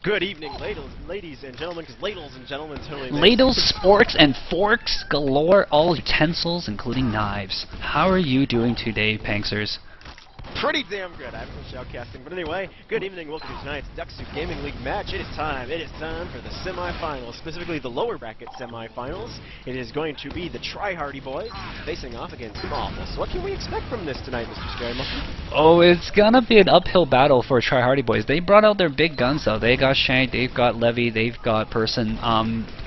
Good evening, ladies and gentlemen, because ladles and gentlemen totally makes Ladles, sporks, and forks galore, all utensils, including knives. How are you doing today, Panksers? pretty damn good. I haven't been shoutcasting, but anyway, good evening. Welcome to tonight's Duck Soup Gaming League match. It is time for the semifinals, specifically the lower bracket semifinals. It is going to be the Try-Hardy boys facing off against Awful. So what can we expect from this tonight, Mr. Scary Monkey? Oh, it's gonna be an uphill battle for Try-Hardy boys. They brought out their big guns though. They got Shank, they've got Levy, they've got Person.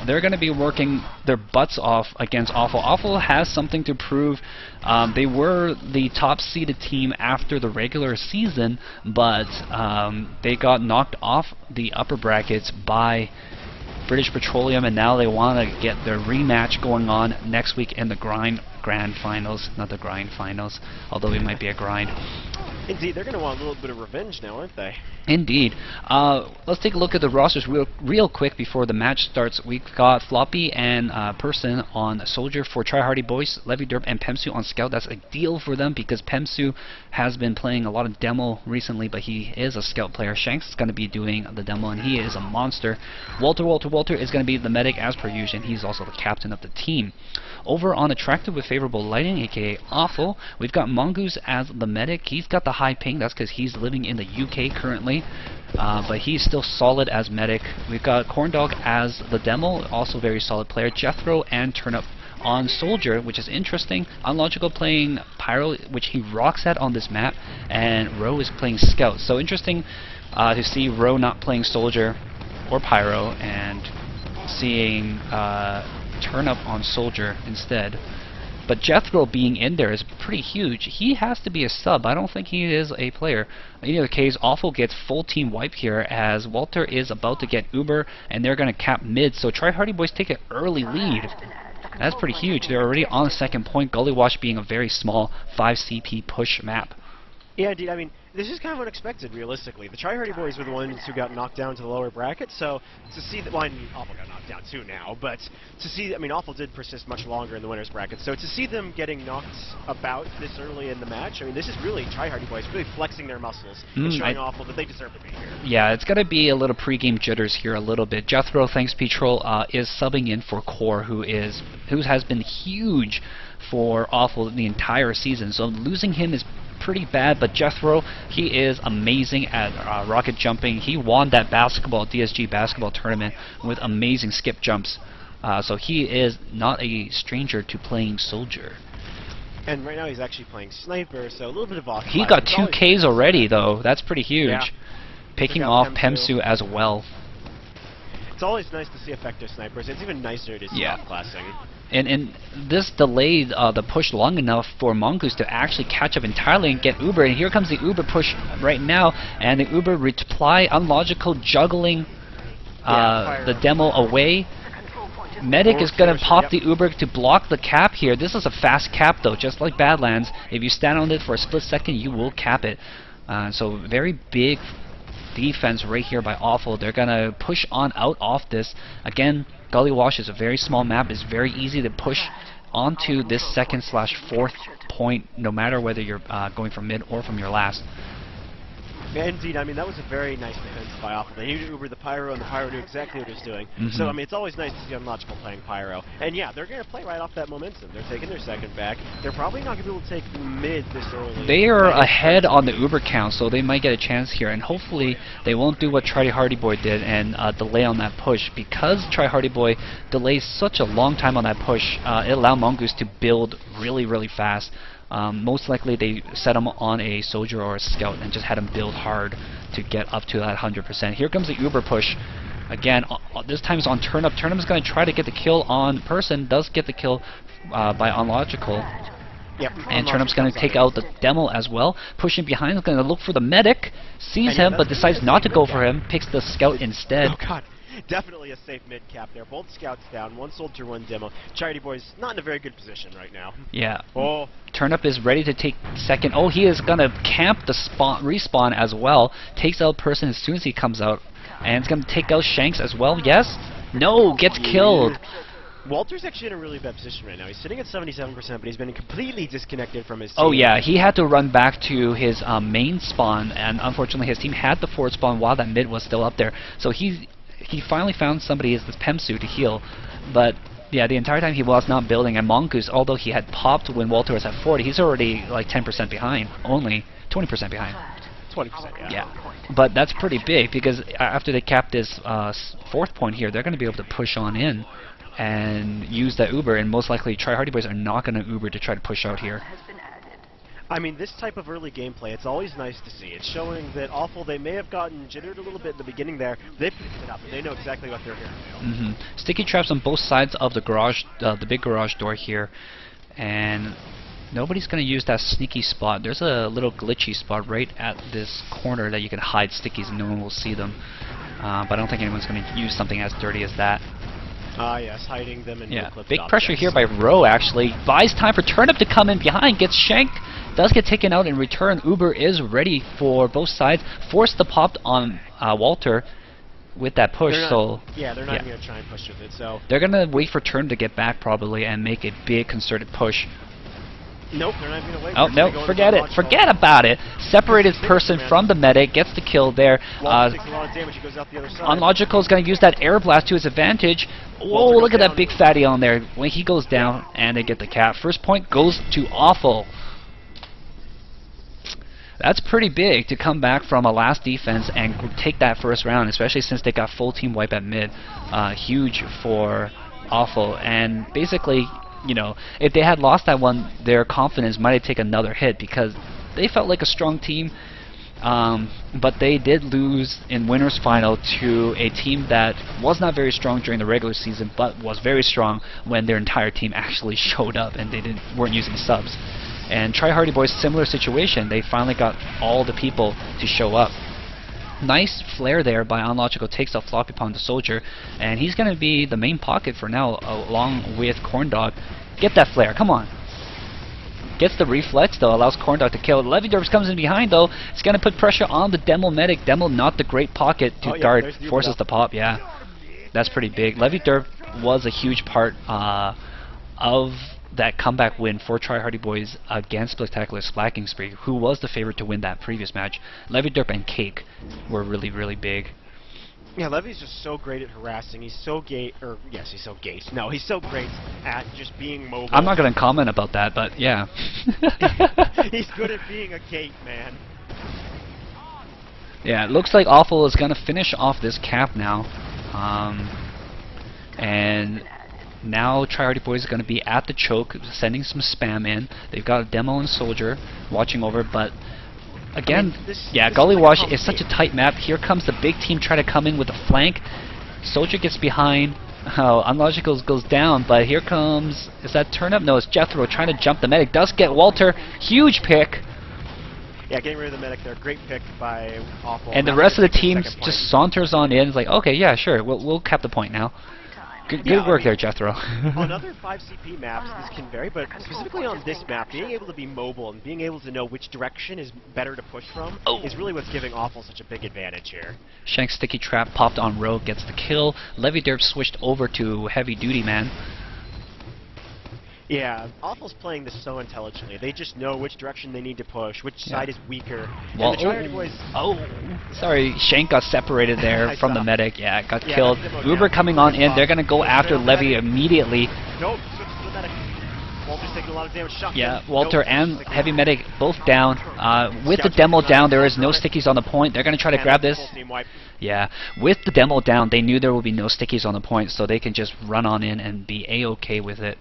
They're gonna be working their butts off against Awful. Awful has something to prove. They were the top-seeded team after the regular season, but they got knocked off the upper brackets by British Ptrolleum, and now they want to get their rematch going on next week in the grand finals. Not the grind finals, although it might be a grind. Indeed, they're going to want a little bit of revenge now, aren't they? Indeed. Let's take a look at the rosters real quick before the match starts. We've got Floppy and Person on Soldier for Try-Hardy boys, Levy, Derp, and Pemsu on Scout. That's ideal for them because Pemsu has been playing a lot of demo recently, but he is a Scout player. Shanks is going to be doing the demo, and he is a monster. Walter is going to be the medic as per usual, and he's also the captain of the team. Over on Attractive with Favourable Lighting, aka Awful, we've got Mongoose as the medic. He's got the high ping, that's because he's living in the UK currently, but he's still solid as medic. We've got Corndog as the demo, also very solid player. Jethro and Turnip on Soldier, which is interesting. Unlogical playing Pyro, which he rocks at on this map, and Ro is playing Scout. So interesting to see Ro not playing Soldier or Pyro, and seeing Turnip on Soldier instead. But Jethro being in there is pretty huge. He has to be a sub. I don't think he is a player. In either case, Awful gets full team wipe here as Walter is about to get Uber, and they're going to cap mid. So Try-Hardy boys take an early lead. That's pretty huge. They're already on the second point. Gullywash being a very small 5 CP push map. Yeah, indeed. I mean, this is kind of unexpected, realistically. The Try-Hardy boys were the ones who got knocked down to the lower bracket, so to see that, well, I mean, Awful got knocked down too now, but to see, I mean, Awful did persist much longer in the winners bracket, so to see them getting knocked about this early in the match, I mean, this is really Try-Hardy boys really flexing their muscles and showing Awful that they deserve to be here. Yeah, it's going to be a little pregame jitters here a little bit. Jethro, thanks Petrol, is subbing in for Core, who has been huge for Awful the entire season, so losing him is pretty bad, but Jethro, he is amazing at rocket jumping. He won that DSG basketball tournament with amazing skip jumps. So he is not a stranger to playing Soldier. And right now he's actually playing Sniper, so a little bit of off. He got 2 Ks already, though. That's pretty huge. Yeah. Picking off Pemsu as well. It's always nice to see effective snipers. It's even nicer to see off-classing. And this delayed the push long enough for Mongoose to actually catch up entirely and get Uber. And here comes the Uber push right now, and the Uber reply unlogical juggling the demo away. Medic is going to pop the Uber to block the cap here. This is a fast cap though, just like Badlands. If you stand on it for a split second, you will cap it. So very big defense right here by Awful. They're going to push on out off this. Again, Gullywash is a very small map. It's very easy to push onto this second/4th point, no matter whether you're going from mid or from your last. Yeah, indeed. I mean, that was a very nice defense by Awful. They needed to Uber the Pyro, and the Pyro knew exactly what it was doing. So, I mean, it's always nice to see Unlogical playing Pyro. And yeah, they're going to play right off that momentum. They're taking their second back. They're probably not going to be able to take mid this early. They are ahead on the Uber count, so they might get a chance here. And hopefully, they won't do what Try-Hardy boy did and delay on that push. Because Try-Hardy boy delays such a long time on that push, it allowed Mongoose to build really, really fast. Most likely they set him on a Soldier or a Scout and just had him build hard to get up to that 100%. Here comes the Uber push. Again, this time it's on Turnip. Turnip's going to try to get the kill on Person. Does get the kill by Unlogical. Yep, and Turnip's going to take out the demo as well. Pushing behind, is going to look for the medic. Sees him, but decides not to go for him. Picks the Scout instead. Oh god. Definitely a safe mid cap there. Both Scouts down, 1 Soldier, 1 demo. Charity boys not in a very good position right now. Yeah. Oh. Turnip is ready to take second. Oh, he is gonna camp the respawn as well. Takes out Person as soon as he comes out, and it's gonna take out Shanks as well. Yes. No. Gets killed. Walter's actually in a really bad position right now. He's sitting at 77%, but he's been completely disconnected from his team. Oh yeah, he had to run back to his main spawn, and unfortunately his team had the forward spawn while that mid was still up there. So he finally found somebody as this Pemsu to heal, but yeah, the entire time he was not building, and Mongoose, although he had popped when Walter was at 40, he's already like 10% behind, only 20% behind. 20%, yeah. Yeah, but that's pretty big, because after they cap this fourth point here, they're going to be able to push on in and use that Uber, and most likely Try Hardy Boys are not going to Uber to try to push out here. I mean, this type of early gameplay, it's always nice to see. It's showing that Awful, they may have gotten jittered a little bit in the beginning there. They've picked it up, and they know exactly what they're here to do. Sticky traps on both sides of the garage, the big garage door here, and nobody's going to use that sneaky spot. There's a little glitchy spot right at this corner that you can hide stickies and no one will see them. But I don't think anyone's going to use something as dirty as that. Yes, hiding them in big pressure here by Rowe, actually. Buys time for Turnip to come in behind, gets shanked, does get taken out in return. Uber is ready for both sides. Forced the pop on Walter with that push, they're not yeah, going to try and push with it, so... They're going to wait for Turnip to get back, probably, and make a big concerted push. Nope, they're not even going to wait. Oh, no, forget it. Forget about it. Separated person from the medic, gets the kill there. Walter takes a lot of damage, he goes out the other side. Unlogical is going to use that air blast to his advantage. Whoa, look at that big fatty on there. When he goes down, and they get the cap. First point goes to Awful. That's pretty big to come back from a last defense and take that first round, especially since they got full team wipe at mid. Huge for Awful. And basically, you know, if they had lost that one, their confidence might have taken another hit, because they felt like a strong team, but they did lose in winners final to a team that was not very strong during the regular season, but was very strong when their entire team actually showed up and they weren't using subs. And Try Hardy Boys, similar situation. They finally got all the people to show up. Nice flare there by Unlogical, takes off Floppy Pond the Soldier, and he's going to be the main pocket for now, along with Corndog. Get that flare, come on. Gets the reflex though, allows Corndog to kill. Leviderps comes in behind though. It's going to put pressure on the Demo medic. Demo not the great pocket to guard, forces the pop, yeah. That's pretty big. Leviderp was a huge part of that comeback win for Try Hardy Boys against Splaktacular Splaking Spree, who was the favorite to win that previous match. Leviderp and Cake were really, really big. Yeah, Levy's just so great at harassing. He's so he's so No, he's so great at just being mobile. I'm not going to comment about that, but yeah. He's good at being a gate, man. Yeah, it looks like Awful is going to finish off this cap now. And now Try Hardy Boys is going to be at the choke, sending some spam in. They've got a Demo and Soldier watching over, but again, Gully Wash is such a tight map. Here comes the big team trying to come in with a flank. Soldier gets behind. Unlogical goes down, but here comes... Is that Turnip? No, it's Jethro trying to jump the medic. Does get Walter. Huge pick. Yeah, getting rid of the medic there. Great pick by Awful. And the rest of the team just saunters on in. It's like, okay, yeah, sure. We'll cap the point now. Good work there, Jethro. On other 5CP maps, this can vary, but specifically on this map, being able to be mobile and being able to know which direction is better to push from is really what's giving Awful such a big advantage here. Shank's sticky trap popped on Rogue, gets the kill. Leviderp switched over to Heavy Duty Man. Yeah, Awful's playing this so intelligently. They just know which direction they need to push, which side is weaker. Well, and the Try Hardy Boys... Sorry, Shank got separated there from the medic. Yeah, got killed. Uber coming on in. They're going to go after Levy immediately. Nope, switch to the medic. Walter's taking a lot of damage. Yeah, Walter and Heavy Medic both down. With the Demo down, there is no stickies on the point. They're going to try to grab this. Yeah, with the Demo down, they knew there would be no stickies on the point, so they can just run on in and be A-okay with it.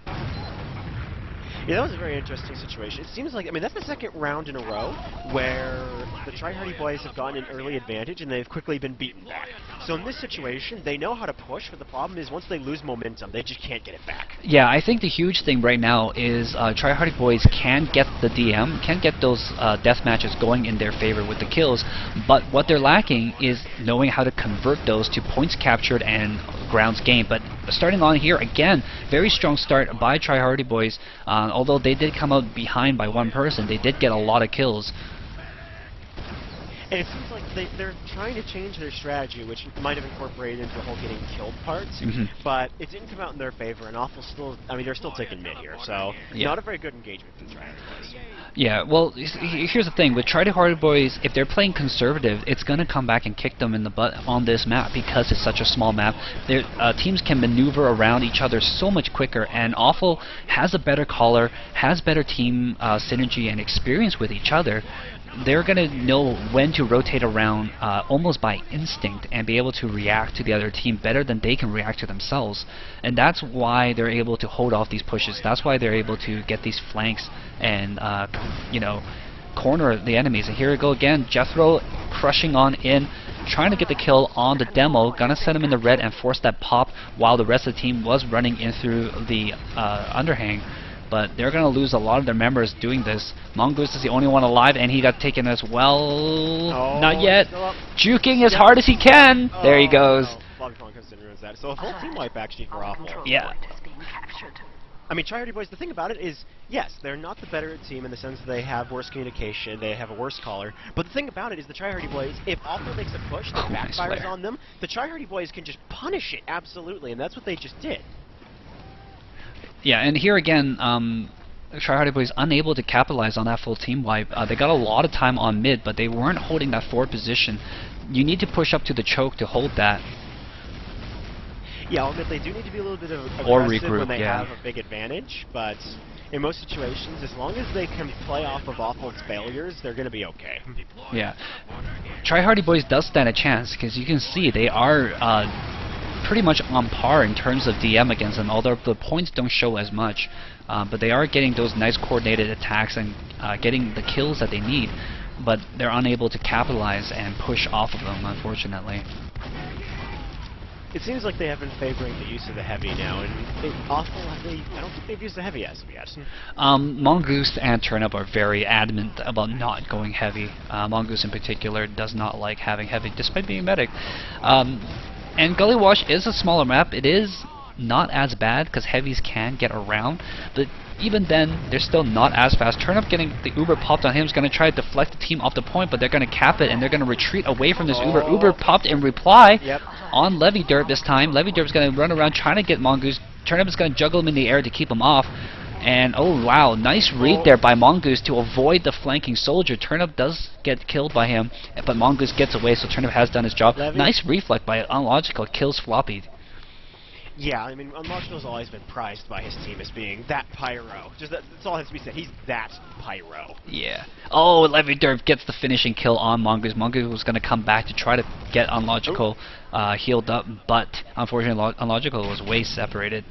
Yeah, that was a very interesting situation. It seems like, I mean, that's the second round in a row where the Try Hardy Boys have gotten an early advantage and they've quickly been beaten back. So in this situation, they know how to push, but the problem is once they lose momentum, they just can't get it back. Yeah, I think the huge thing right now is Try Hardy Boys can get the DM, can get those death matches going in their favor with the kills, but what they're lacking is knowing how to convert those to points captured and grounds gained. But starting on here, again, very strong start by Try Hardy Boys. Although they did come out behind by one person, they did get a lot of kills. And it seems like they're trying to change their strategy, which might have incorporated into the whole getting killed part, but it didn't come out in their favor, and Awful still, I mean, they're still taking mid here, so not a very good engagement for the Tri-Hardy Boys. Yeah, well, here's the thing. With Tri-Hardy Boys, if they're playing conservative, it's going to come back and kick them in the butt on this map because it's such a small map. Teams can maneuver around each other so much quicker, and Awful has a better caller, has better team synergy and experience with each other. They're going to know when to rotate around almost by instinct and be able to react to the other team better than they can react to themselves. And that's why they're able to hold off these pushes. That's why they're able to get these flanks and, you know, corner the enemies. And here we go again. Jethro crushing on in, trying to get the kill on the demo. Gonna set him in the red and force that pop while the rest of the team was running in through the underhang. But they're going to lose a lot of their members doing this. Mongoose is the only one alive, and he got taken as well. Oh, not yet. Juking as hard as he can. There he goes. Bobby Fong comes in and ruins that. So a full team wipe actually for Awful. Yeah. I mean, Tri-Hardy Boys, the thing about it is, yes, they're not the better team in the sense that they have worse communication, they have a worse caller. But the thing about it is the Tri-Hardy Boys, if Awful makes a push that backfires on them, the Tri-Hardy Boys can just punish it, absolutely, and that's what they just did. Yeah, and here again, Tri-Hardy Boys unable to capitalize on that full team wipe. They got a lot of time on mid, but they weren't holding that forward position. You need to push up to the choke to hold that. Yeah, I'll admit they do need to be a little bit aggressive when they have a big advantage, but in most situations, as long as they can play off of Awful's failures, they're going to be okay. Yeah. Tri-Hardy Boys does stand a chance, because you can see they are pretty much on par in terms of DM against them, although the points don't show as much. But they are getting those nice coordinated attacks and getting the kills that they need, but they're unable to capitalize and push off of them, unfortunately. It seems like they have been favoring the use of the heavy now, and Awful, I don't think they've used the heavy as of yet. Mongoose and Turnip are very adamant about not going heavy. Mongoose in particular does not like having heavy, despite being medic. And Gully Wash is a smaller map. It is not as bad because heavies can get around, but even then, they're still not as fast. Turnip getting the Uber popped on him is going to try to deflect the team off the point, but they're going to cap it and they're going to retreat away from this Uber. Uber popped in reply on Levy Derp this time. Levy Derp is going to run around trying to get Mongoose. Turnip is going to juggle him in the air to keep him off. And oh wow, nice read there by Mongoose to avoid the flanking soldier. Turnip does get killed by him, but Mongoose gets away, so Turnip has done his job. Nice reflect by Unlogical, kills Floppy. Yeah, I mean, Unlogical's always been prized by his team as being that pyro. Just that's all has to be said. He's that pyro. Yeah. Oh, Levy Derp gets the finishing kill on Mongoose. Mongoose was going to come back to try to get Unlogical healed up, but unfortunately Unlogical was way separated.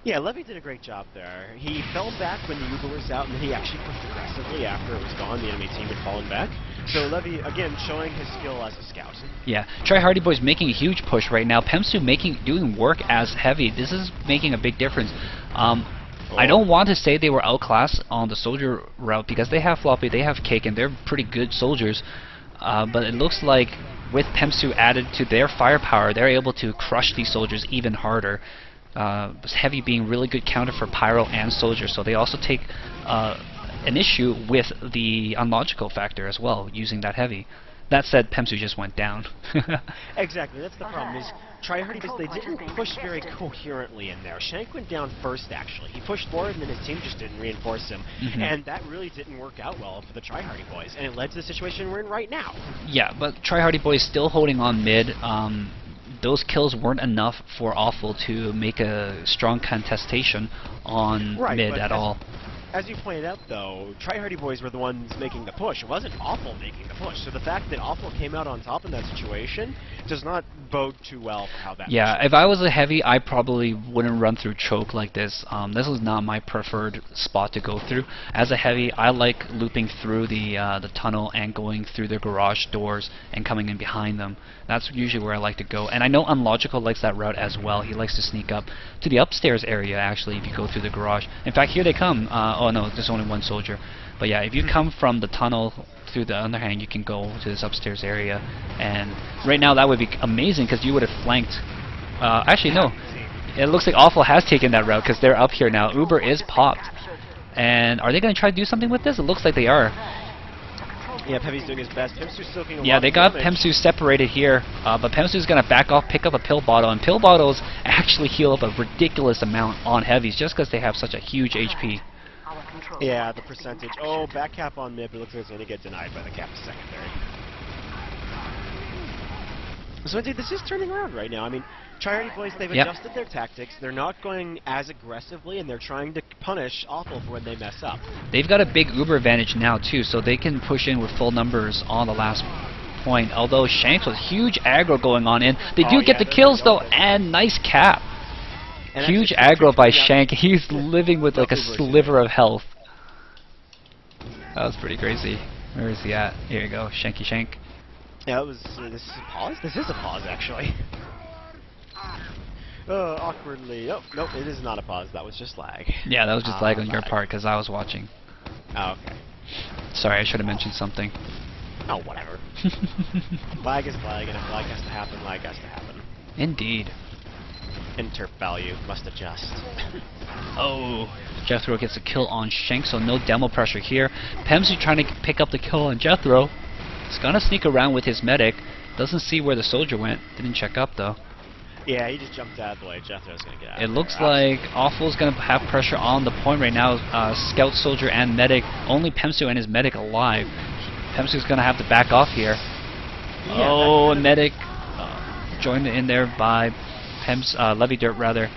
Yeah, Levy did a great job there. He fell back when the Uber was out, and then he actually pushed aggressively after it was gone. The enemy team had fallen back. So Levy, again, showing his skill as a scout. Yeah, Tri-Hardy Boys making a huge push right now. Pemsu doing work as heavy. This is making a big difference. I don't want to say they were outclassed on the soldier route because they have Floppy, they have Cake, and they're pretty good soldiers. But it looks like with Pemsu added to their firepower, they're able to crush these soldiers even harder. Heavy being really good counter for Pyro and Soldier, so they also take an issue with the unlogical factor as well, using that heavy. That said, Pemsu just went down. Exactly, that's the problem, is Tri-Hardy, they didn't push very coherently in there. Shank went down first, actually. He pushed forward, and then his team just didn't reinforce him. And that really didn't work out well for the Tri-Hardy Boys, and it led to the situation we're in right now. Yeah, but Tri-Hardy Boys still holding on mid. Those kills weren't enough for Awful to make a strong contestation on mid at all. As you pointed out, though, Tri-Hardy Boys were the ones making the push. It wasn't Awful making the push. So the fact that Awful came out on top in that situation does not bode too well for how that. Yeah, if I was a heavy, I probably wouldn't run through choke like this. This is not my preferred spot to go through. As a heavy, I like looping through the tunnel and going through their garage doors and coming in behind them. That's usually where I like to go. And I know Unlogical likes that route as well. He likes to sneak up to the upstairs area, actually, if you go through the garage. In fact, here they come. Oh no, there's only one soldier. But yeah, if you come from the tunnel through the underhand, you can go to this upstairs area. And right now that would be amazing because you would have flanked. Actually, no. It looks like Awful has taken that route because they're up here now. Uber is popped. And are they going to try to do something with this? It looks like they are. Yeah, Heavy's doing his best. Pemsu's soaking a lot Yeah, they of got damage. Pemsu separated here, but Pemsu's going to back off, pick up a pill bottle, and pill bottles actually heal up a ridiculous amount on Heavies just because they have such a huge HP. Yeah, the percentage. Oh, back cap on mid, but looks like it's going to get denied by the cap secondary. So indeed, this is turning around right now. I mean, Tri-Hardy Boys, they've adjusted their tactics. They're not going as aggressively, and they're trying to punish Awful for when they mess up. They've got a big Uber advantage now, too, so they can push in with full numbers on the last point. Although Shanks was huge aggro going on in. They do get the kills, though, and nice cap. And huge aggro by Shank. He's living with like a sliver of health. That was pretty crazy. Where is he at? Here you go, Shanky Shank. Yeah, that was. This is a pause? This is a pause, actually. Awkwardly. Oh, nope, it is not a pause. That was just lag. Yeah, that was just lag on your part, because I was watching. Oh, okay. Sorry, I should have mentioned something. Oh, whatever. Lag is lag, and if lag has to happen, lag has to happen. Indeed. Interp value must adjust. Oh, Jethro gets a kill on Shank, so no demo pressure here. Pemsy trying to pick up the kill on Jethro. He's gonna sneak around with his medic. Doesn't see where the soldier went. Didn't check up though. Yeah, he just jumped out of the way. Jethro's gonna get out. It looks like Awful's gonna have pressure on the point right now. Scout, soldier, and medic. Only Pemsu and his medic alive. Pemsu's gonna have to back off here. Yeah, oh, medic joined in there by Levy Dirt rather.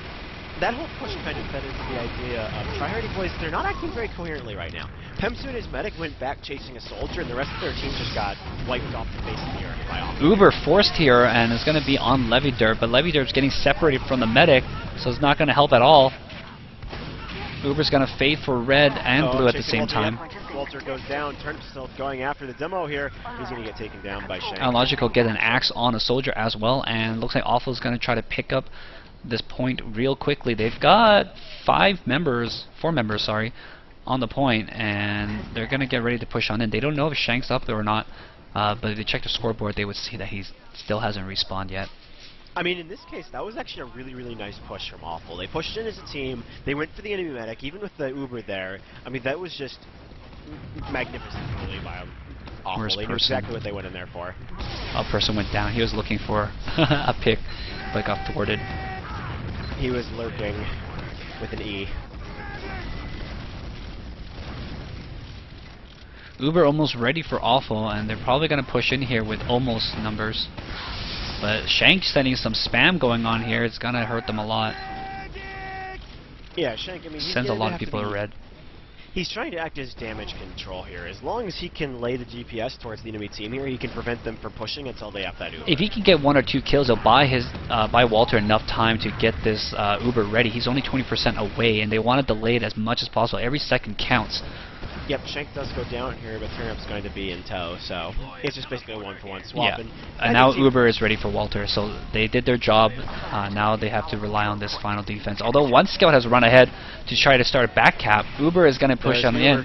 That whole push kind of fed into the idea of Tri-Hardy Boys. They're not acting very coherently right now. Pemsu and his medic went back chasing a soldier, and the rest of their team just got wiped off the face of the earth by Awful. Uber forced here, and is going to be on Levy Dirt, but Levy Dirt's getting separated from the medic, so it's not going to help at all. Uber's going to fade for red and blue at the same time. Walter goes down, turns himself going after the demo here. He's going to get taken down by Shank. Logical get an axe on a soldier as well, and looks like Awful's going to try to pick up this point real quickly. They've got four members, on the point, and they're going to get ready to push on in. They don't know if Shank's up there or not, but if they check the scoreboard, they would see that he still hasn't respawned yet. I mean, in this case, that was actually a really, really nice push from Awful. They pushed in as a team. They went for the enemy medic, even with the Uber there. I mean, that was just magnificent, really, by Awful. They knew exactly what they went in there for. A person went down. He was looking for a pick, but got thwarted. He was lurking with an E. Uber almost ready for Awful, and they're probably going to push in here with almost numbers. But Shank's sending some spam going on here. It's going to hurt them a lot. Yeah, Shank, I mean, sends a lot of people to red. He's trying to act as damage control here. As long as he can lay the GPS towards the enemy team here, he can prevent them from pushing until they have that Uber. If he can get 1 or 2 kills, he'll buy Walter enough time to get this Uber ready. He's only 20% away, and they want to delay it as much as possible. Every second counts. Yep, Shank does go down here, but Turnip's going to be in tow, so it's just basically a 1-for-1 swap. Yeah. And now Uber is ready for Walter, so they did their job. Now they have to rely on this final defense. Although one scout has run ahead to try to start a back cap, Uber is going to push on in.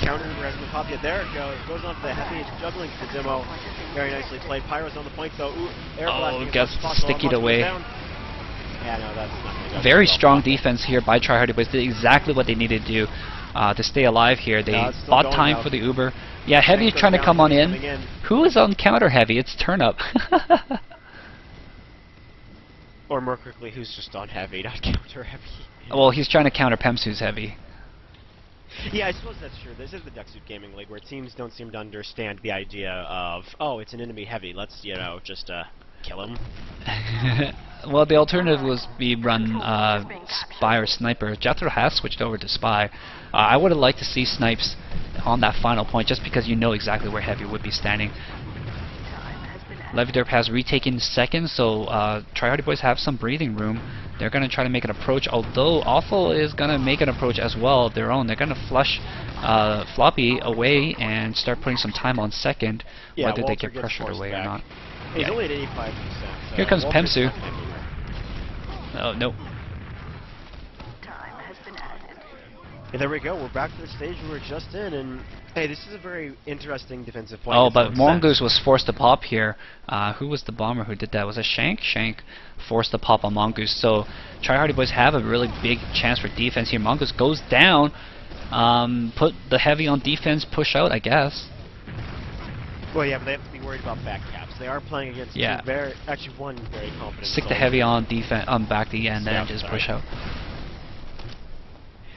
Counter Uber hasn't been popped yet. There it goes. Goes on to the heavy. It's juggling to the demo. Very nicely played. Pyro's on the point, though. Ooh, gets stickied away. Yeah, no, that's not very strong defense here by Tri-Hardy Boys. Did exactly what they needed to do. To stay alive here. They bought time for the Uber. Yeah, Heavy is trying to come on in. Who is on counter Heavy? It's Turnip. Or more quickly, who's just on Heavy, not counter Heavy. Well, he's trying to counter Pemsu's Heavy. Yeah, I suppose that's true. This is the Ducksuit Gaming League, where teams don't seem to understand the idea of, oh, it's an enemy Heavy. Let's, you know, just kill him. Well, the alternative was be run Spy or Sniper. Jethro has switched over to Spy. I would have liked to see Snipes on that final point, just because you know exactly where Heavy would be standing. Leviderp has retaken second, so Tri-Hardy Boys have some breathing room. They're going to try to make an approach, although Awful is going to make an approach as well of their own. They're going to flush Floppy away and start putting some time on second, whether they get pressured away or not. He's only at 85%. Here comes Pemsu. Oh, no. And there we go. We're back to the stage we were just in, and hey, this is a very interesting defensive point. Oh, but Mongoose was forced to pop here. Who was the bomber who did that? Was it Shank? Shank forced to pop on Mongoose. So Tri-Hardy Boys have a really big chance for defense here. Mongoose goes down. Put the Heavy on defense, push out, I guess. Well, yeah, but they have to be worried about back caps. They are playing against Yeah. one very competent. Stick the soldier. heavy on defense, on back D, and then Yeah, just sorry. push out.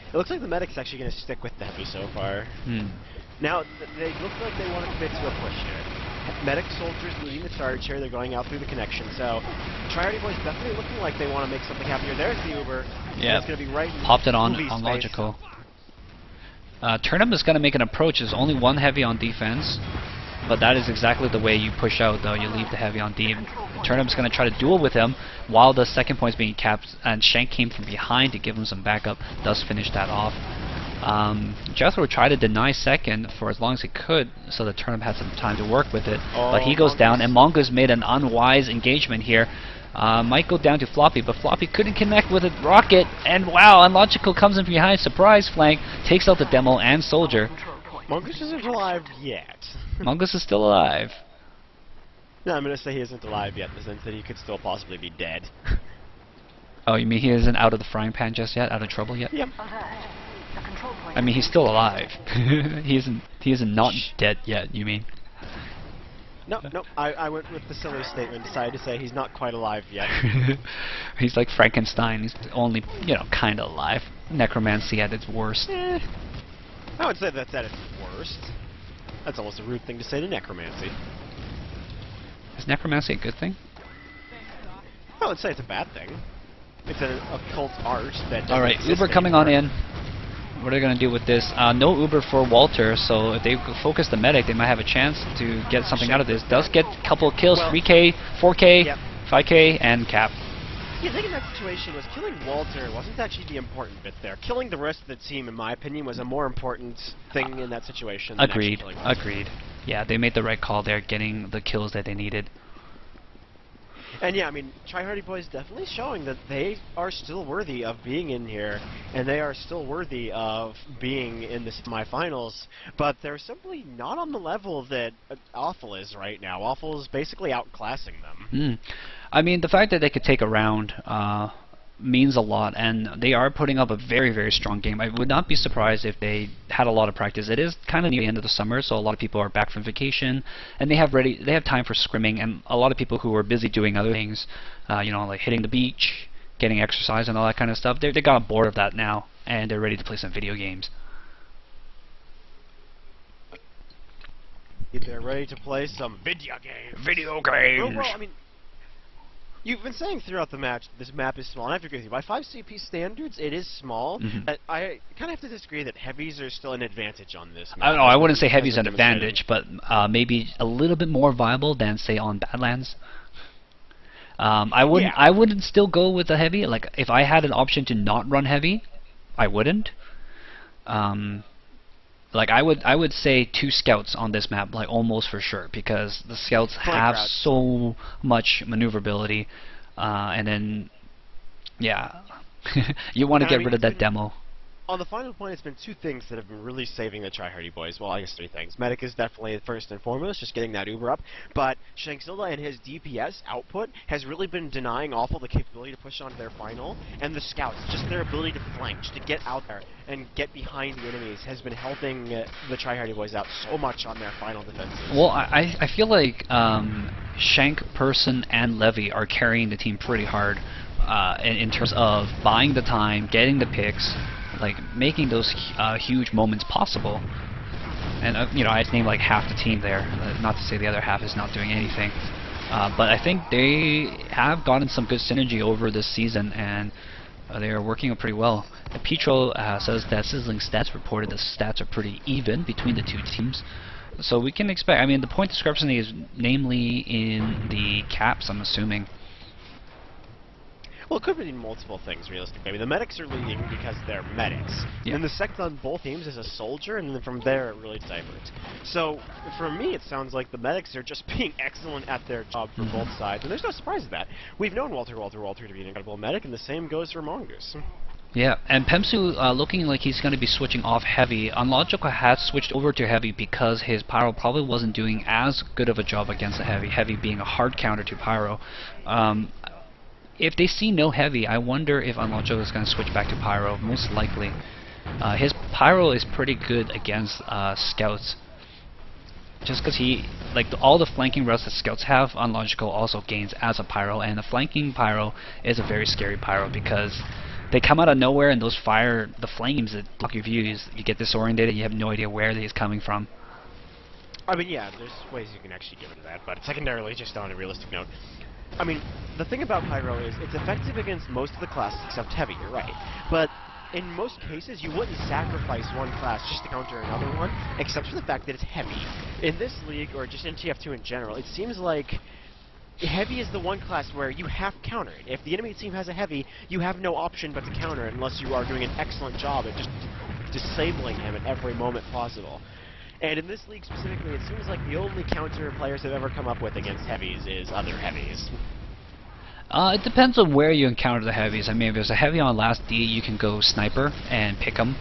It looks like the medic's actually going to stick with the heavy so far. Now, they look like they want to commit to a push here. Medic soldiers leading the charge here. They're going out through the connection. So, Tri-Hardy Boys definitely looking like they want to make something happen here. There's the Uber. Yeah. It's going to be right in Popped it on Ubi's face. logical. Turnham is going to make an approach. There's only one heavy on defense, but that is exactly the way you push out, though. You leave the heavy on D. Turnham's going to try to duel with him while the second point's being capped, and Shank came from behind to give him some backup. Does finish that off. Jethro tried to deny second for as long as he could, so that Turnham had some time to work with it. But he goes down, and Mongoose made an unwise engagement here. Might go down to Floppy, but Floppy couldn't connect with a rocket, and wow, Unlogical comes in behind, surprise flank, takes out the Demo and Soldier. Mongoose isn't alive yet. Mongoose is still alive. No, I'm going to say he isn't alive yet in the sense that he could still possibly be dead. Oh, you mean he isn't out of the frying pan just yet? Out of trouble yet? Yep. I mean, he's still alive. he isn't not dead yet, you mean? No, I went with the silly statement, decided to say he's not quite alive yet. He's like Frankenstein. He's only, kind of alive. Necromancy at its worst. I would say that's at its worst. That's almost a rude thing to say to necromancy. Is necromancy a good thing? I would say it's a bad thing. It's an occult art that. All right, Uber coming on in. What are they going to do with this? No Uber for Walter, so if they focus the medic, they might have a chance to get something out of this. Does get a couple of kills, well, 3k, 4k, yep. 5k, and cap. Yeah, I think in that situation was killing Walter wasn't actually the important bit there. Killing the rest of the team, in my opinion, was a more important thing in that situation. Than Agreed. killing Walter. Agreed. Yeah, they made the right call there, getting the kills that they needed. And yeah, I mean, Tri-Hardy Boys definitely showing that they are still worthy of being in here, and they are still worthy of being in the semifinals, but they're simply not on the level that AWFL is right now. AWFL is basically outclassing them. I mean, the fact that they could take a round means a lot, and they are putting up a very, very strong game. I would not be surprised if they had a lot of practice. It is kind of near the end of the summer, so a lot of people are back from vacation, and they have time for scrimming, and a lot of people who are busy doing other things, like hitting the beach, getting exercise, and all that kind of stuff. They got bored of that now, and they're ready to play some video games. They're ready to play some video games. Well, I mean, you've been saying throughout the match this map is small, and I have to agree with you. By 5 CP standards, it is small. I kind of have to disagree that heavies are still an advantage on this map. I wouldn't say heavy's an advantage, but maybe a little bit more viable than, say, on Badlands. I wouldn't still go with the heavy. Like, if I had an option to not run heavy, I wouldn't. Like, I would say 2 scouts on this map, like, almost for sure, because the scouts have so much maneuverability, and then, yeah, you want to get rid of that demo. On the final point, it's been 2 things that have been really saving the Tri-Hardy Boys. Well, I guess 3 things. Medic is definitely first and foremost, just getting that Uber up. But Shankzilla and his DPS output has really been denying AWFL the capability to push onto their final. And the scouts, just their ability to flank, just to get out there and get behind the enemies, has been helping the Tri-Hardy Boys out so much on their final defenses. Well, I feel like Shank, Person, and Levy are carrying the team pretty hard in terms of buying the time, getting the picks, like making those huge moments possible. And I'd name like half the team there. Not to say the other half is not doing anything, but I think they have gotten some good synergy over this season, and they are working out pretty well. Petro says that Sizzling Stats reported the stats are pretty even between the 2 teams. So we can expect, I mean, the point discrepancy is namely in the caps, I'm assuming. Well, it could be multiple things, realistically. I mean, the medics are leading because they're medics. Yeah. And the second on both teams is a soldier, and then from there it really diverts. So, for me, it sounds like the medics are just being excellent at their job for both sides, and there's no surprise in that. We've known Walter to be an incredible medic, and the same goes for Mongoose. Yeah, and Pemsu looking like he's going to be switching off heavy. Unlogical has switched over to heavy because his pyro probably wasn't doing as good of a job against the heavy, heavy being a hard counter to pyro. If they see no heavy, I wonder if Unlogical is going to switch back to pyro, most likely. His pyro is pretty good against scouts. just because he, like all the flanking routes that scouts have on Logical also gains as a pyro, and the flanking pyro is a very scary pyro because they come out of nowhere and those the flames that block your views, you get disorientated, you have no idea where he's coming from. I mean, yeah, there's ways you can actually get rid of that, but secondarily, just on a realistic note, I mean, the thing about Pyro is it's effective against most of the classes except Heavy, you're right. But in most cases, you wouldn't sacrifice one class just to counter another one, except for the fact that it's Heavy. In this league, or just in TF2 in general, it seems like Heavy is the one class where you have to counter it. If the enemy team has a Heavy, you have no option but to counter it unless you are doing an excellent job at just disabling him at every moment possible. And in this league specifically, it seems like the only counter players have ever come up with against Heavies is other Heavies. It depends on where you encounter the Heavies. I mean, if there's a Heavy on last D, you can go Sniper and pick him.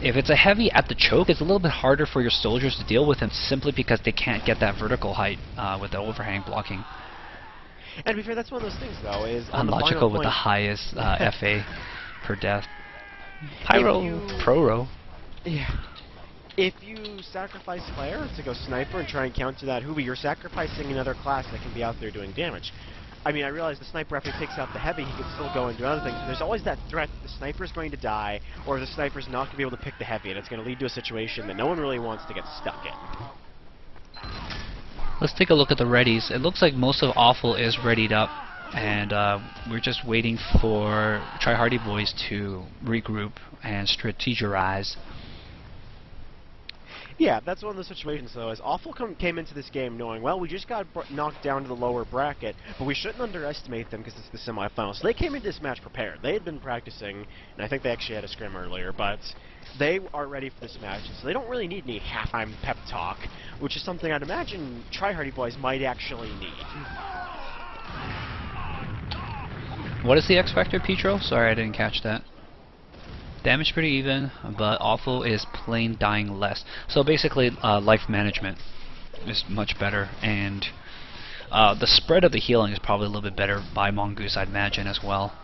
If it's a Heavy at the choke, it's a little bit harder for your soldiers to deal with him simply because they can't get that vertical height with the overhang blocking. And to be fair, that's one of those things, though, is on Unlogical with the highest FA per death. Pyro, Proro. Yeah. If you sacrifice Flare to go Sniper and try and counter that Hoobie, you're sacrificing another class that can be out there doing damage. I mean, I realize the Sniper, after he takes out the Heavy, he can still go and do other things, but there's always that threat that the Sniper's going to die, or the Sniper's not going to be able to pick the Heavy, and it's going to lead to a situation that no one really wants to get stuck in. Let's take a look at the readies. It looks like most of AWFL is readied up, and we're just waiting for Try Hardy Boys to regroup and strategize. Yeah, that's one of the situations, though, is AWFL came into this game knowing, well, we just got knocked down to the lower bracket, but we shouldn't underestimate them because it's the semifinals. So they came into this match prepared. They had been practicing, and I think they actually had a scrim earlier, but they are ready for this match, so they don't really need any halftime pep talk, which is something I'd imagine Try Hardy Boys might actually need. What is the X Factor, Petro? Sorry, I didn't catch that. Damage pretty even, but AWFL is plain dying less. So basically, life management is much better, and the spread of the healing is probably a little bit better by Mongoose, I'd imagine, as well.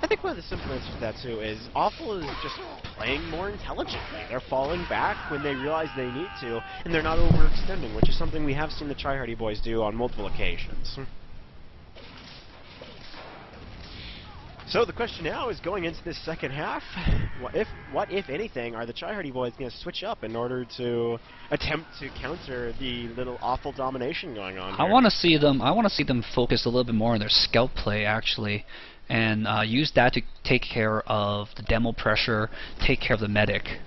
I think one of the simple answers to that, too, is AWFL is just playing more intelligently. They're falling back when they realize they need to, and they're not overextending, which is something we have seen the Try Hardy Boys do on multiple occasions. So the question now is, going into this second half, what if anything, are the Try Hardy Boys going to switch up in order to attempt to counter the little AWFL domination going on here? I want to see them focus a little bit more on their scout play, actually, and use that to take care of the demo pressure, take care of the medic.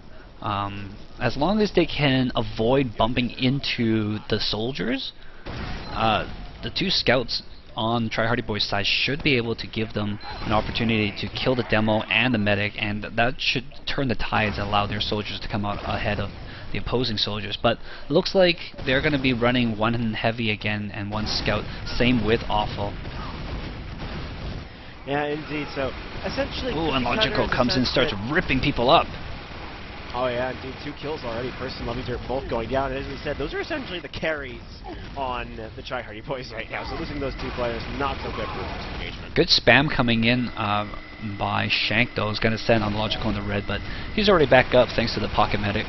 As long as they can avoid bumping into the soldiers, the two scouts on Try Hardy Boys' side should be able to give them an opportunity to kill the demo and the medic, and that should turn the tides and allow their soldiers to come out ahead of the opposing soldiers. But looks like they're going to be running one Heavy again and one scout, same with AWFL. Yeah, indeed. So essentially, ooh, Unlogical comes in and starts ripping people up. Oh yeah, indeed, 2 kills already. First and Lovey Dirt both going down. And as we said, those are essentially the carries on the Try Hardy Boys right now. So losing those 2 players, not so good for the first engagement. Good spam coming in by Shank, though. Is going to send Unlogical in the red, but he's already back up thanks to the pocket medic.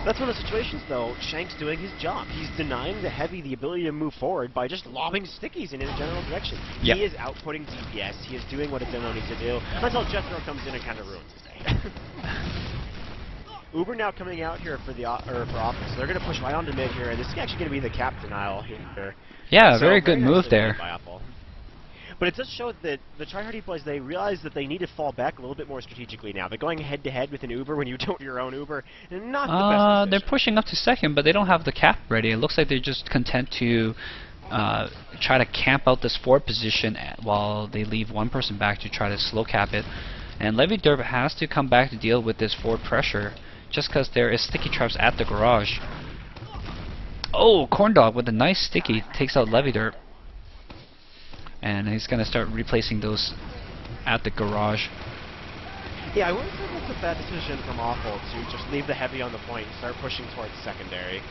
That's one of the situations, though. Shank's doing his job. He's denying the Heavy the ability to move forward by just lobbing stickies in his general direction. Yep. He is outputting DPS. He is doing what a demo needs to do until Jethro comes in and kind of ruins his day. Uber now coming out here for offense. So they're going to push right onto mid here, and this is actually going to be the cap denial here. Yeah, so very good move there. But it does show that the Try Hardy Boys, they realize that they need to fall back a little bit more strategically now. They're going head-to-head with an Uber when you don't your own Uber, and not the best decision. They're pushing up to second, but they don't have the cap ready. It looks like they're just content to try to camp out this forward position while they leave one person back to try to slow cap it. And Levy Derb has to come back to deal with this forward pressure, just because there is sticky traps at the garage. Oh, Corndog with a nice sticky takes out Levy Derb. And he's going to start replacing those at the garage. Yeah, I wouldn't say that's a bad decision from AWFL to just leave the Heavy on the point and start pushing towards secondary.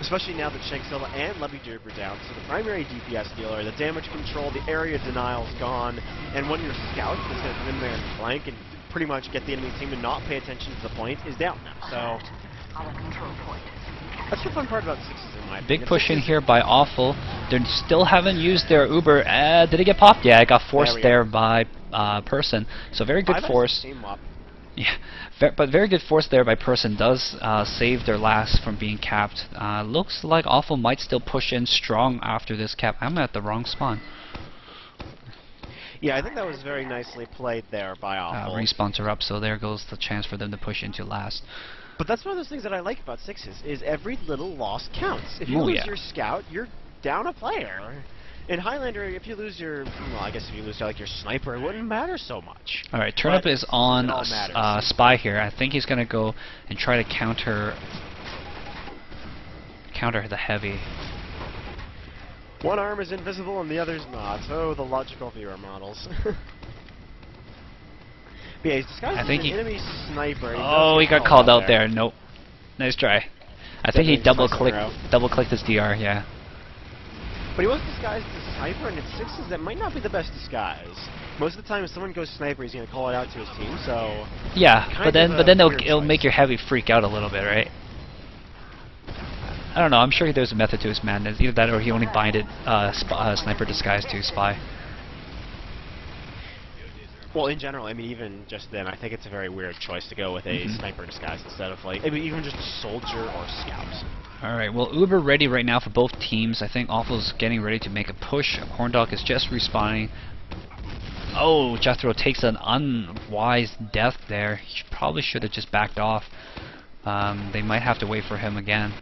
Especially now that Shankzilla and Levy Derb are down. So the primary DPS dealer, the damage control, the area denial is gone. And one of your scouts that's going to come in there and flank and pretty much get the enemy team to not pay attention to the point is down now. So That's the fun part about sixes in my Big opinion. push in Sixes- here by Awful. They still haven't used their Uber. Did it get popped? Yeah, it got forced we there go. by Person. So very good 5 out of force. 16 WAP. Yeah, but very good force there by Person. Does save their last from being capped. Looks like Awful might still push in strong after this cap. I'm at the wrong spawn. Yeah, I think that was very nicely played there by Awful. Respawns are up, so there goes the chance for them to push into last. But that's one of those things that I like about sixes, is every little loss counts. If you Oh, lose yeah. your scout, you're down a player. In Highlander, if you lose your, well, I guess if you lose like your sniper, it wouldn't matter so much. All right, Turnip is on it all matters. Spy here. I think he's gonna go and try to counter the heavy. One arm is invisible and the other's not. Oh, the logical viewer models. But yeah, he's disguised I as think an he- enemy sniper. Oh, he got called out there. Nope. Nice try. I think he Definitely twice in a row. double clicked his DR. Yeah. But he was disguised as a sniper, and in sixes, that might not be the best disguise. Most of the time, if someone goes sniper, he's going to call it out to his team, so... Yeah, Kind but then of a it'll weird it'll choice. make your heavy freak out a little bit, right? I don't know. I'm sure there's a method to his madness. Either that, or he only binded sniper disguise to Spy. Well, in general, I mean, even just then, I think it's a very weird choice to go with a sniper disguise instead of, like, I mean, even just a soldier or scout. All right. Well, Uber ready right now for both teams. I think Awful's getting ready to make a push. Horndog is just respawning. Oh, Jethro takes an unwise death there. He probably should have just backed off. They might have to wait for him again.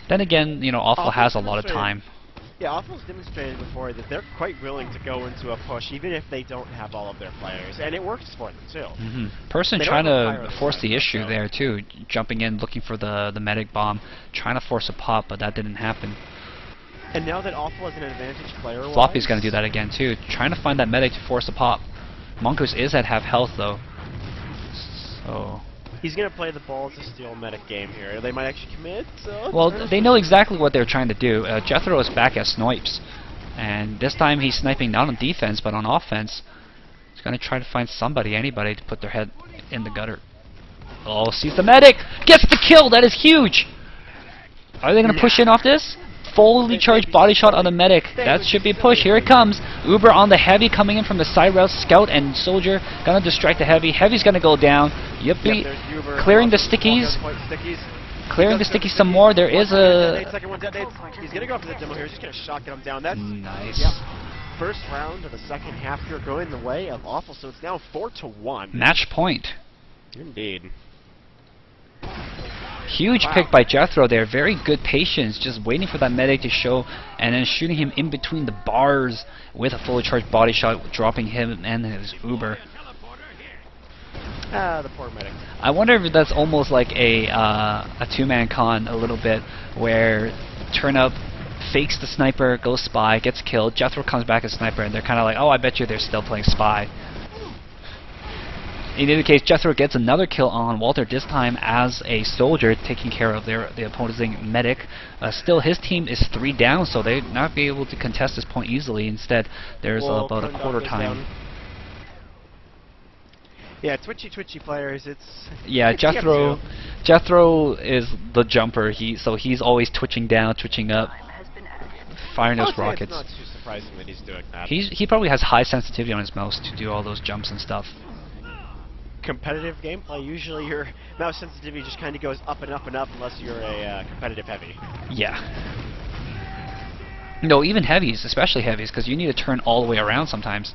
Then again, you know, Awful has a lot of time. Yeah, Awful's demonstrated before that they're quite willing to go into a push, even if they don't have all of their players, and it works for them, too. Person They trying don't require to the force the sniper, issue so- there, too. Jumping in, looking for the medic bomb. Trying to force a pop, but that didn't happen. And now that Awful has an advantage player-wise... Floppy's going to do that again, too. Trying to find that medic to force a pop. Mongoose is at half health, though. So... He's going to play the ball to steal medic game here. They might actually commit, so... Well, they know exactly what they're trying to do. Jethro is back at snipes. And this time he's sniping not on defense, but on offense. He's going to try to find somebody, anybody, to put their head in the gutter. Oh, sees the medic! Gets the kill! That is huge! Are they going to push in off this? Fully charged body shot on the medic. That should be a push. Here it comes. Uber on the heavy coming in from the side route. Scout and soldier gonna distract the heavy. Heavy's gonna go down. Yippee. Yep, there's Uber. Clearing the All stickies. gunpoint stickies. Clearing the He does stickies go some more. There is a... Second one detonates. He's going to go for the demo here. He's just going to shotgun him down. That's... Nice. Yep. First round of the second half here going the way of Awful, so it's now 4-1. Match point. Indeed. Huge Wow. pick by Jethro there. Very good patience. Just waiting for that medic to show and then shooting him in between the bars with a fully charged body shot, dropping him and his Uber. Ah, the poor medic. I wonder if that's almost like a two-man con a little bit, where Turnup fakes the sniper, goes spy, gets killed, Jethro comes back as sniper, and they're kind of like, oh, I bet you they're still playing spy. In either case, Jethro gets another kill on Walter, this time as a soldier, taking care of the opposing medic. Still, his team is 3 down, so they'd not be able to contest this point easily. Instead, there's Well, about a Kundog quarter goes time. down. Yeah, twitchy players, it's... Yeah, it's the Jethro. F2. Jethro is the jumper. So he's always twitching down, twitching up, firing I those would say rockets. It's not too surprising that he's doing that. He probably has high sensitivity on his mouse to do all those jumps and stuff. Competitive gameplay, usually your mouse sensitivity just kind of goes up and up and up unless you're a competitive heavy. Yeah. No, even heavies, especially heavies, because you need to turn all the way around sometimes.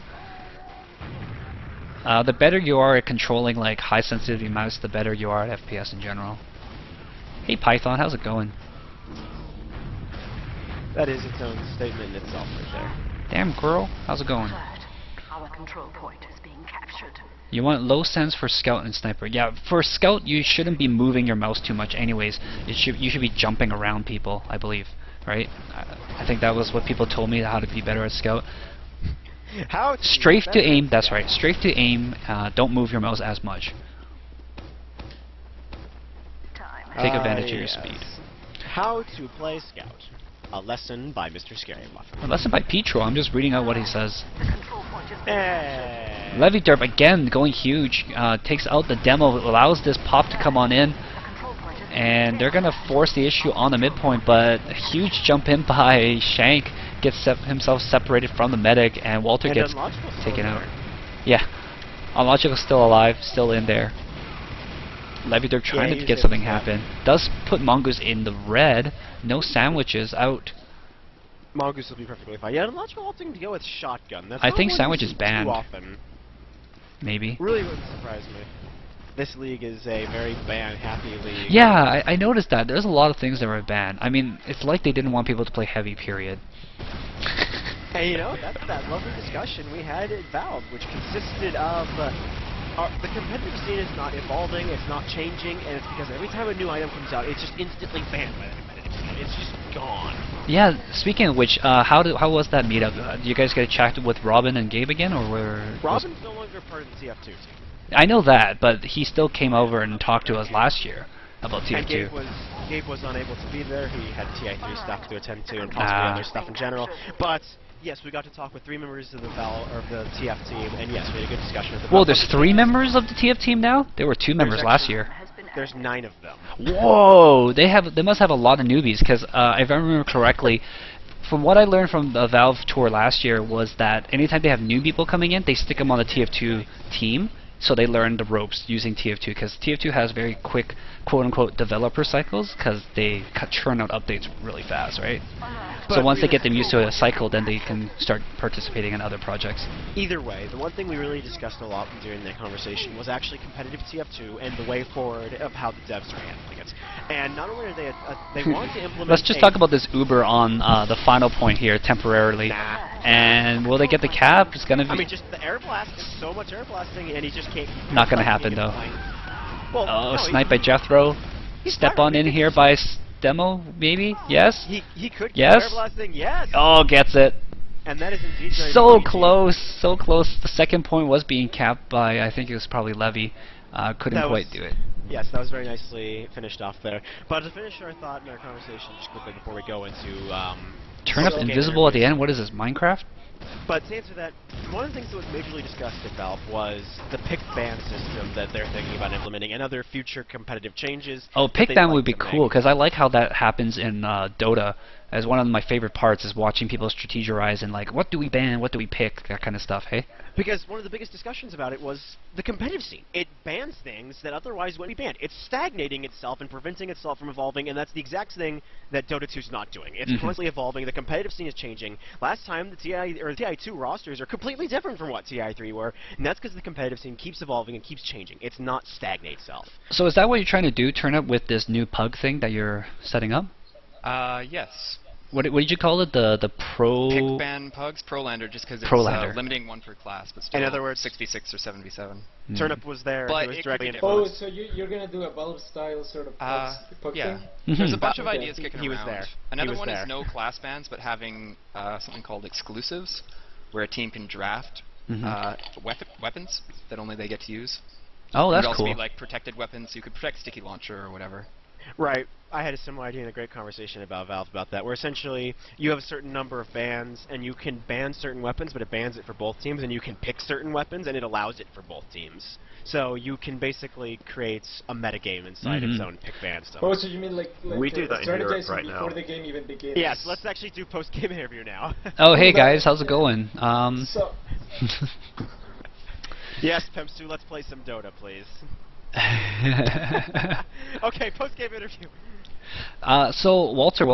The better you are at controlling like high sensitivity mouse, the better you are at FPS in general. Hey Python, how's it going? That is its own statement in itself right there. Damn girl, how's it going? Our control point is being captured. You want low sense for scout and sniper. Yeah, for scout you shouldn't be moving your mouse too much anyways. You should be jumping around people, I believe, right? I think that was what people told me how to be better at scout. How Strafe to aim, that's right. Strafe to aim, don't move your mouse as much. Take advantage of your yes. speed. How to play Scout. A lesson by Mr. Scary A lesson by Petro, I'm just reading out what he says. Control point is Hey. Levy Derp again going huge, takes out the demo, allows this pop to come on in. The control point is and they're gonna force the issue on the midpoint, but a huge jump in by Shank gets himself separated from the medic, and Walter And gets Unlogical's still taken in out. there. Yeah, Unlogical's still alive, still in there. Levidur trying to he's get in something the happen. Does put Mongoose in the red. No sandwiches out. Mongoose will be perfectly fine. Yeah, Unlogical opting to go with shotgun. That's I not think one sandwich you is see banned. too often. Maybe. Really wouldn't surprise me. This league is a very ban-happy league. Yeah, I noticed that. There's a lot of things that were banned. I mean, it's like they didn't want people to play heavy, period. And you know, that's that lovely discussion we had at Valve, which consisted of the competitive scene is not evolving, it's not changing, and it's because every time a new item comes out, it's just instantly banned by the competitive scene. It's just gone. Yeah, speaking of which, how was that meetup? Did you guys get a chat with Robin and Gabe again, or were... Robin's no longer part of the TF2 team. I know that, but he still came over and talked to us last year about And TF2. Gabe was unable to be there. He had TI3 stuff to attend to and possibly other stuff in general. But yes, we got to talk with 3 members of the TF team, and yes, we had a good discussion with them. Whoa, there's 3 members of the TF team now? There were 2 members last year. There's 9 of them. Whoa, they must have a lot of newbies, because if I remember correctly, from what I learned from the Valve tour last year was that anytime they have new people coming in, they stick them on the TF2 team, so they learn the ropes using TF2, because TF2 has very quick, quote-unquote, developer cycles, because they churn out updates really fast, right? So But once they get them used to a cycle, then they can start participating in other projects. Either way, the one thing we really discussed a lot during that conversation was actually competitive TF2 and the way forward of how the devs are handling it. And not only are they want to implement... Let's just talk about this Uber on the final point here, temporarily. Nah. And will they get the cap? It's gonna be... I mean, just the air blast is so much air blasting, and he just can't... Not gonna happen, though. Well, Oh, no, snipe by Jethro. he's Step fire- on in here by Demo, maybe? Yes? He could Yes? air blasting, yes! Oh, gets it. And that is indeed very So easy. close, so close. The second point was being capped by, I think it was probably Levy. Couldn't That quite was- do it. Yes, that was very nicely finished off there. But to finish our thought in our conversation, just quickly before we go into... Turn up game invisible at the interviews. end? What is this, Minecraft? But to answer that, one of the things that was majorly discussed at Valve was the pick ban system that they're thinking about implementing and other future competitive changes. Oh, that pick they'd ban like would be to cool, make. because I like how that happens in Dota. As one of my favorite parts is watching people strategize and like, what do we ban, what do we pick, that kind of stuff, hey? Because one of the biggest discussions about it was the competitive scene. It bans things that otherwise wouldn't be banned. It's stagnating itself and preventing itself from evolving, and that's the exact thing that Dota 2's not doing. It's constantly evolving. The competitive scene is changing. Last time, the TI2 rosters are completely different from what TI3 were, and that's because the competitive scene keeps evolving and keeps changing. It's not stagnate itself. So is that what you're trying to do, turn up with this new pug thing that you're setting up? Yes. What did you call it? The pro... Pick ban pugs, Prolander, just because it's Prolander. limiting 1 per class, but still In other words, 66 or 77. Turnip was there. But He was it could directly be influenced. Oh, so you're gonna do a Valve-style sort of pug Yeah. thing? There's a bunch of Okay. ideas kicking He was around. there. Another was one there. is no class bans, but having something called exclusives, where a team can draft weapons that only they get to use. Oh, that's It would also cool. be like protected weapons, so you could protect sticky launcher or whatever. Right. I had a similar idea in a great conversation about Valve about that, where essentially you have a certain number of bans, and you can ban certain weapons, but it bans it for both teams, and you can pick certain weapons, and it allows it for both teams. So you can basically create a metagame inside its own pick ban stuff. Oh, so you mean like We do that in Europe strategizing right before now. the game even begins? Yes, let's actually do post-game interview now. Oh, hey guys, how's it going? So, Yes, Pemstu, let's play some Dota, please. Okay, post-game interview. So Walter,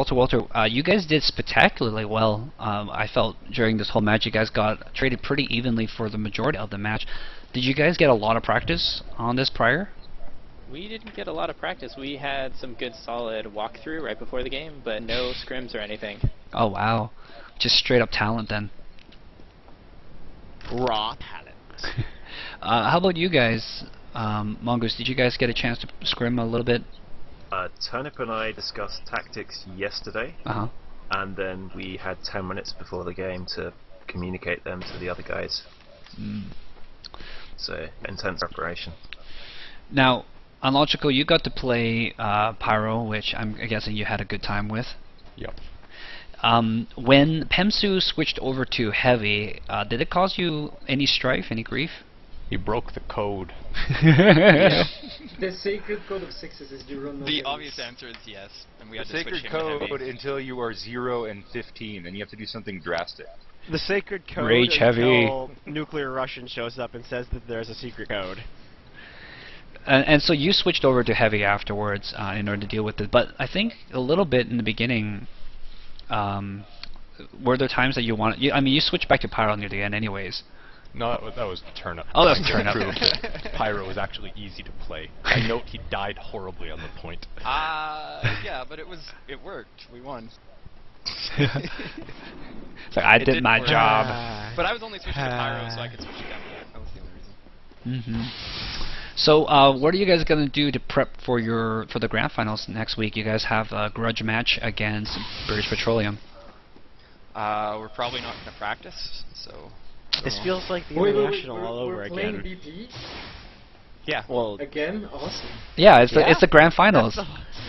you guys did spectacularly well. I felt during this whole match you guys got traded pretty evenly for the majority of the match. Did you guys get a lot of practice on this prior? We didn't get a lot of practice. We had some good solid walkthrough right before the game, but no scrims or anything. Oh wow, just straight up talent then. Raw talent. How about you guys? Mongoose, did you guys get a chance to scrim a little bit? Turnip and I discussed tactics yesterday, Uh-huh. and then we had 10 minutes before the game to communicate them to the other guys. So, intense preparation. Now, Unlogical, you got to play Pyro, which I'm guessing you had a good time with. Yep. When Pemsu switched over to Heavy, did it cause you any strife, any grief? He broke the code. The sacred code of sixes is you run no The heavies. obvious answer is yes, and we The had to switch sacred him to code heavy. until you are 0 and 15, and you have to do something drastic. The sacred code Rage heavy. until Nuclear Russian shows up and says that there's a secret code. And so you switched over to heavy afterwards in order to deal with it. But I think a little bit in the beginning, were there times that you wanted... I mean, you switched back to pyro near the end anyways. No, that was turn up. Oh, that was turn up. Proved that Pyro was actually easy to play. I note he died horribly on the point. Yeah, but it worked. We won. It's like, I It did did my work. job. But I was only switching to pyro, so I could switch it down to that. That was the only reason. So, what are you guys gonna do to prep for the grand finals next week? You guys have a grudge match against British Petroleum. We're probably not going to practice, so... This feels like the Wait, international we're, all over we're playing again. BP Yeah. Well, again. Awesome. Yeah, it's Yeah. it's the grand finals.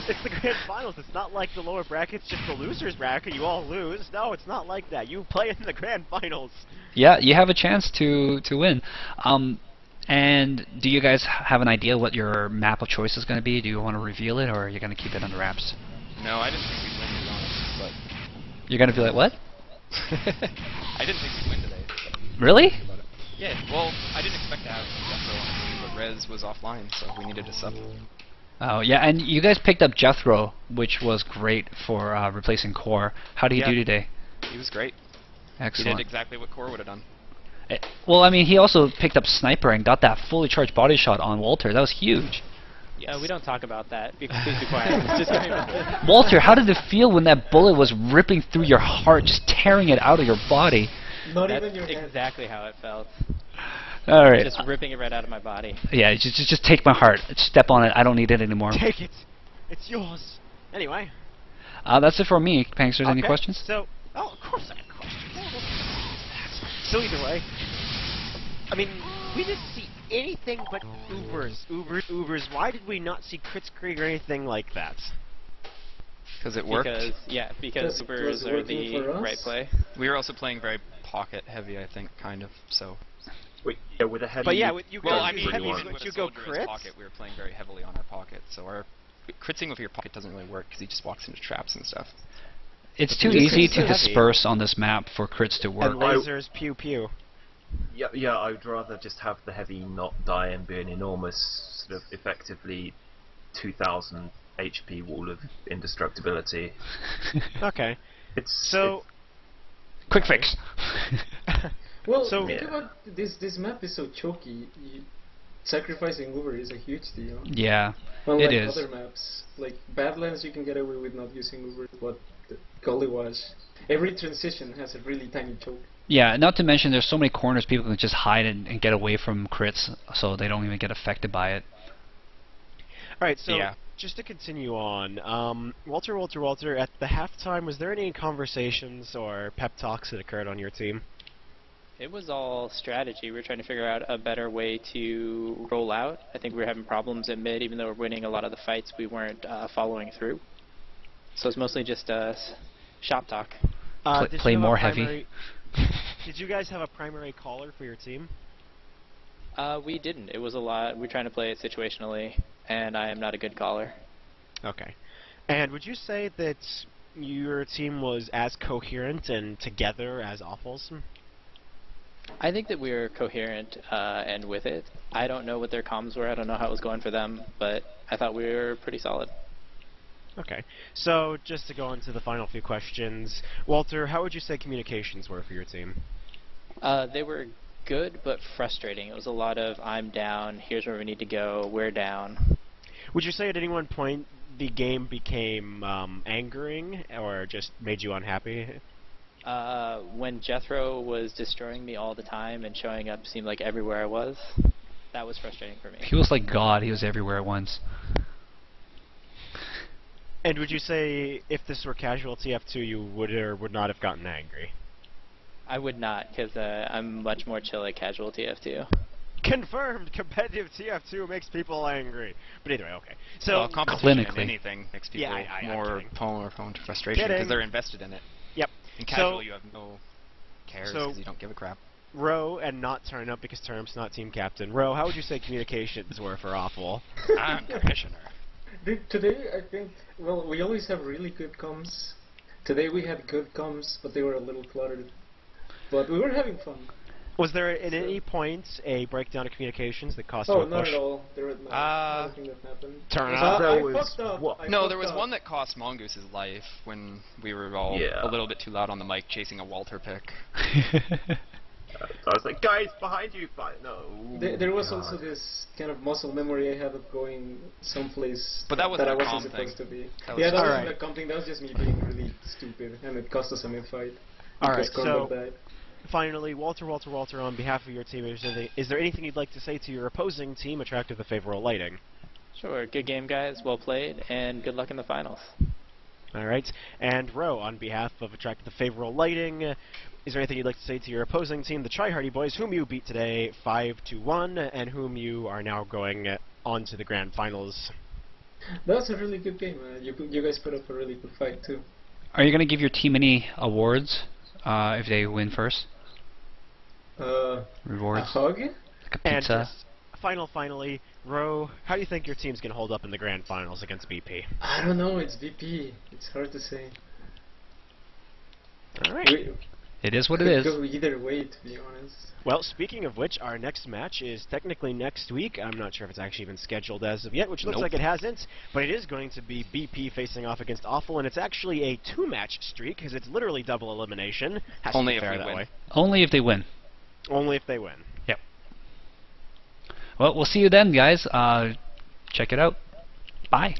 It's the grand finals. It's not like the lower bracket's just the losers bracket. You all lose. No, it's not like that. You play in the grand finals. Yeah, you have a chance to win. And do you guys have an idea what your map of choice is going to be? Do you want to reveal it, or are you going to keep it under wraps? No, I didn't think we'd win, to be honest, You're going to be like, what? but... I didn't think we'd win today. Really? Yeah, well, I didn't expect to have Jethro on the team, but Rez was offline, so we needed a sub. Oh, yeah, and you guys picked up Jethro, which was great for replacing Core. How did he do today? He was great. Excellent. He did exactly what Core would have done. Well, I mean, he also picked up Sniper and got that fully charged body shot on Walter. That was huge. Yeah, we don't talk about that. Please be quiet. It's just going Walter, how did it feel when that bullet was ripping through your heart, just tearing it out of your body? Not That's even your head. exactly how it felt. All right. Just ripping it right out of my body. Yeah, just take my heart. Step on it. I don't need it anymore. Take it. It's yours. Anyway. That's it for me. Panksters, any Okay, questions? So, of course I have questions. So either way, I mean, we didn't see anything but Ubers. Why did we not see Kritzkrieg or anything like that? Because it worked. Because Because it was Ubers are working the for us? right play. We were also playing very pocket heavy, I think, kind of, so... Wait, yeah, with a heavy. But yeah, with you Well, go I mean, heavy, even would with you a go soldier in his crits? pocket, we were playing very heavily on our pocket, so our critzing with your pocket doesn't really work, because he just walks into traps and stuff. It's too This easy is to heavy. disperse on this map for crits to work. And lasers, pew pew. Yeah, I would rather just have the heavy not die and be an enormous, sort of effectively 2,000 HP wall of indestructibility. Okay. It's So, Quick fix. Well, So- think Yeah. about this map is so choky. Sacrificing Uber is a huge deal. Yeah, Unlike it is. other maps, like Badlands, you can get away with not using Uber, but Gully was. Every transition has a really tiny choke. Yeah, not to mention there's so many corners people can just hide and get away from crits, so they don't even get affected by it. alright, so Yeah. just to continue on, Walter, at the halftime, was there any conversations or pep talks that occurred on your team? It was all strategy. We were trying to figure out a better way to roll out. I think we were having problems at mid, even though we're winning a lot of the fights, we weren't following through. So it's mostly just shop talk. Did you play have a more heavy. primary- Did you guys have a primary caller for your team? We didn't. It was a lot. We're trying to play it situationally, and I am not a good caller. Okay. And would you say that your team was as coherent and together as Awful's? I think that we were coherent and with it. I don't know what their comms were. I don't know how it was going for them, but I thought we were pretty solid. Okay. So, just to go into the final few questions, Walter, how would you say communications were for your team? They were good, but frustrating. It was a lot of, I'm down, here's where we need to go, we're down. Would you say at any one point the game became angering or just made you unhappy? When Jethro was destroying me all the time and showing up seemed like everywhere I was, that was frustrating for me. He was like God, he was everywhere at once. And would you say if this were casual TF2 you would or would not have gotten angry? I would not, because I'm much more chill at casual TF2. Confirmed! Competitive TF2 makes people angry. But either way, okay. So, well, competition in clinically. anything makes people Yeah, I'm more kidding. prone to frustration, Kidding. because they're invested in it. Yep. In casual, So- you have no cares, so- because you don't give a crap. Roe and not turn up because Term's not team captain. Roe, how would you say communications were for Awful? I'm commissioner. Today, I think, well, we always have really good comms. Today we had good comms, but they were a little cluttered. But we were having fun. Was there at any point a breakdown of communications that cost you Oh, a push? not at all. There was nothing that happened. Turn I up. There was fucked up. what? I No, fucked there was up. one that cost Mongoose's life when we were all Yeah. a little bit too loud on the mic chasing a Walter pick. I was like, guys, behind you! No. There was God. also this kind of muscle memory I had of going someplace But that wasn't I a wasn't calm supposed thing. to be. That was Yeah, that just- wasn't Alright. a calm thing. That was just me being really stupid, and it cost us a mid-fight. Alright, because Cornwall so died. finally, Walter, on behalf of your team, is there anything you'd like to say to your opposing team, Attractive the Favourable Lighting? Sure. Good game, guys. Well played, and good luck in the finals. Alright, and Roe, on behalf of Attractive the Favourable Lighting, is there anything you'd like to say to your opposing team, the Try Hardy Boys, whom you beat today 5-1, and whom you are now going on to the grand finals? That was a really good game. You guys put up a really good fight too. Are you going to give your team any awards if they win first? A Rewards? hug? Like a And pizza? just finally, Roe, how do you think your team's going to hold up in the grand finals against BP? I don't know. It's VP. It's hard to say. Alright. It is what it Could is. go either way, to be honest. Well, speaking of which, our next match is technically next week. I'm not sure if it's actually been scheduled as of yet, which looks Nope. like it hasn't. But it is going to be BP facing off against Awful, and it's actually a 2-match streak, because it's literally double elimination. Has to Only be if fair we that win. way. Only if they win. Only if they win. Yep. Well, we'll see you then, guys. Check it out. Bye.